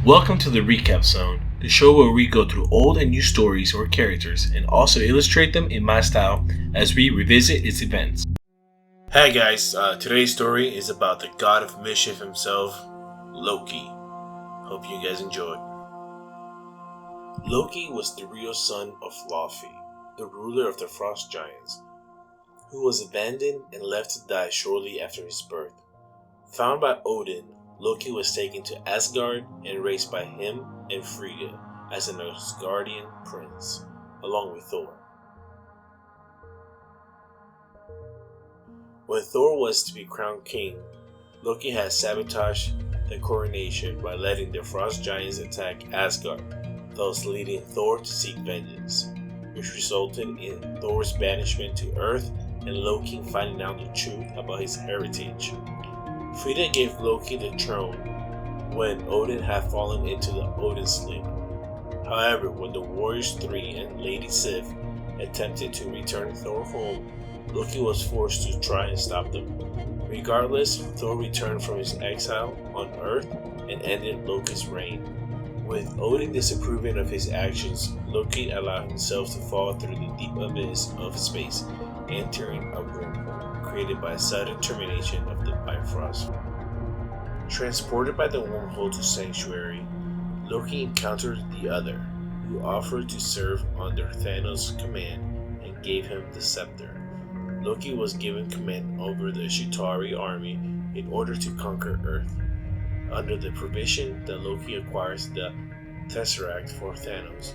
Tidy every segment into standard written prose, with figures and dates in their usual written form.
Welcome to the Recap Zone, the show where we go through old and new stories or characters and also illustrate them in my style as we revisit its events. Hey guys, today's story is about the god of mischief himself, Loki. Hope you guys enjoy. Loki was the real son of Loki, the ruler of the Frost Giants, who was abandoned and left to die shortly after his birth. Found by Odin, Loki was taken to Asgard and raised by him and Frigga as an Asgardian prince, along with Thor. When Thor was to be crowned king, Loki had sabotaged the coronation by letting the Frost Giants attack Asgard, thus leading Thor to seek vengeance, which resulted in Thor's banishment to Earth and Loki finding out the truth about his heritage. Frigga gave Loki the throne when Odin had fallen into the Odin sleep. However, when the Warriors 3 and Lady Sif attempted to return Thor home, Loki was forced to try and stop them. Regardless, Thor returned from his exile on Earth and ended Loki's reign. With Odin disapproving of his actions, Loki allowed himself to fall through the deep abyss of space, entering a wormhole created by sudden termination of the Bifrost. Transported by the wormhole to Sanctuary, Loki encountered the Other, who offered to serve under Thanos' command and gave him the scepter. Loki was given command over the Chitauri army in order to conquer Earth. Under the provision that Loki acquires the Tesseract for Thanos.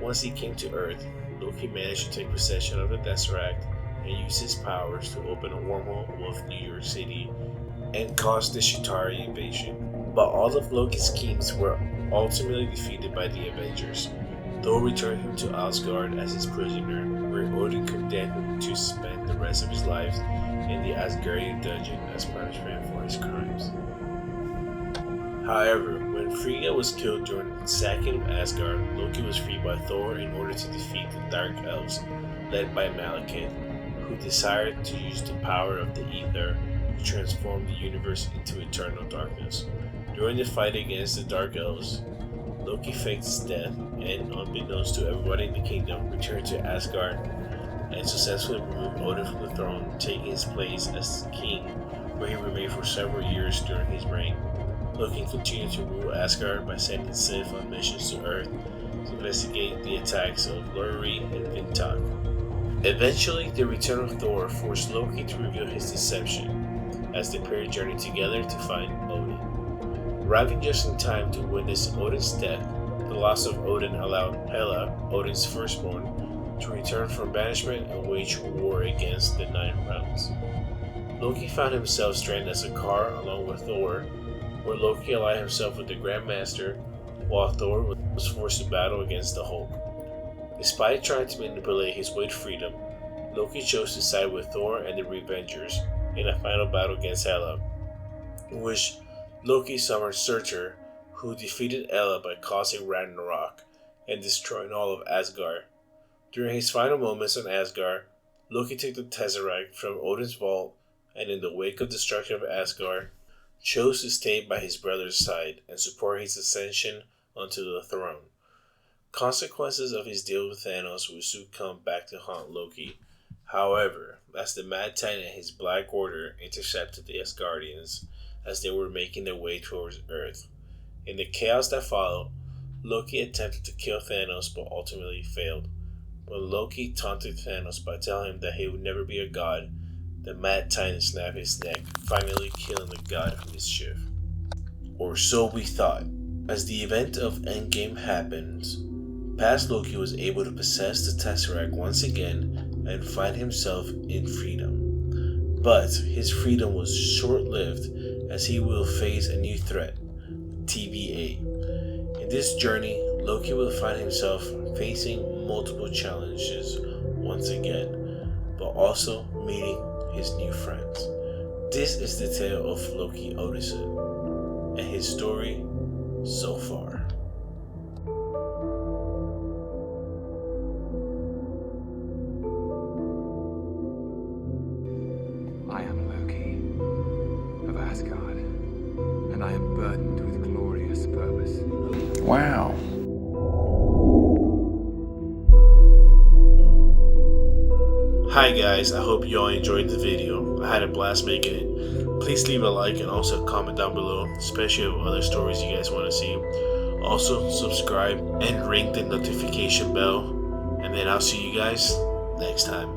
Once he came to Earth, Loki managed to take possession of the Tesseract and use his powers to open a wormhole above New York City and cause the Chitauri invasion. But all of Loki's schemes were ultimately defeated by the Avengers. Thor returned him to Asgard as his prisoner, where Odin condemned him to spend the rest of his life in the Asgardian dungeon as punishment for his crimes. However, when Frigga was killed during the sacking of Asgard, Loki was freed by Thor in order to defeat the Dark Elves, led by Malekith, who desired to use the power of the Ether to transform the universe into eternal darkness. During the fight against the Dark Elves, Loki faked his death and, unbeknownst to everybody in the kingdom, returned to Asgard and successfully removed Odin from the throne, taking his place as king, where he remained for several years during his reign. Loki continued to rule Asgard by sending Sif on missions to Earth to investigate the attacks of Lurri and Vintok. Eventually, the return of Thor forced Loki to reveal his deception, as the pair journeyed together to find Odin. Arriving just in time to witness Odin's death, the loss of Odin allowed Hela, Odin's firstborn, to return from banishment and wage war against the Nine Realms. Loki found himself stranded as a car along with Thor, where Loki allied himself with the Grandmaster, while Thor was forced to battle against the Hulk. Despite trying to manipulate his way to freedom, Loki chose to side with Thor and the Revengers in a final battle against Hela, in which Loki summoned Surtur, who defeated Hela by causing Ragnarok and destroying all of Asgard. During his final moments on Asgard, Loki took the Tesseract from Odin's vault and, in the wake of destruction of Asgard, chose to stay by his brother's side and support his ascension onto the throne. Consequences of his deal with Thanos would soon come back to haunt Loki. However, as the Mad Titan and his Black Order intercepted the Asgardians as they were making their way towards Earth. In the chaos that followed, Loki attempted to kill Thanos but ultimately failed. When Loki taunted Thanos by telling him that he would never be a god, the Mad Titan snapped his neck, finally killing the god of mischief. Or so we thought. As the event of Endgame happens, past Loki was able to possess the Tesseract once again and find himself in freedom. But his freedom was short-lived, as he will face a new threat, TVA. In this journey, Loki will find himself facing multiple challenges once again, but also meeting his new friends. This is the tale of Loki Odysseus, and his story so far. I am Loki of Asgard, and I am burdened with glorious purpose. Wow. Hi guys, I hope you all enjoyed the video. I had a blast making it. Please leave a like and also comment down below, especially of other stories you guys want to see. Also subscribe and ring the notification bell, and then I'll see you guys next time.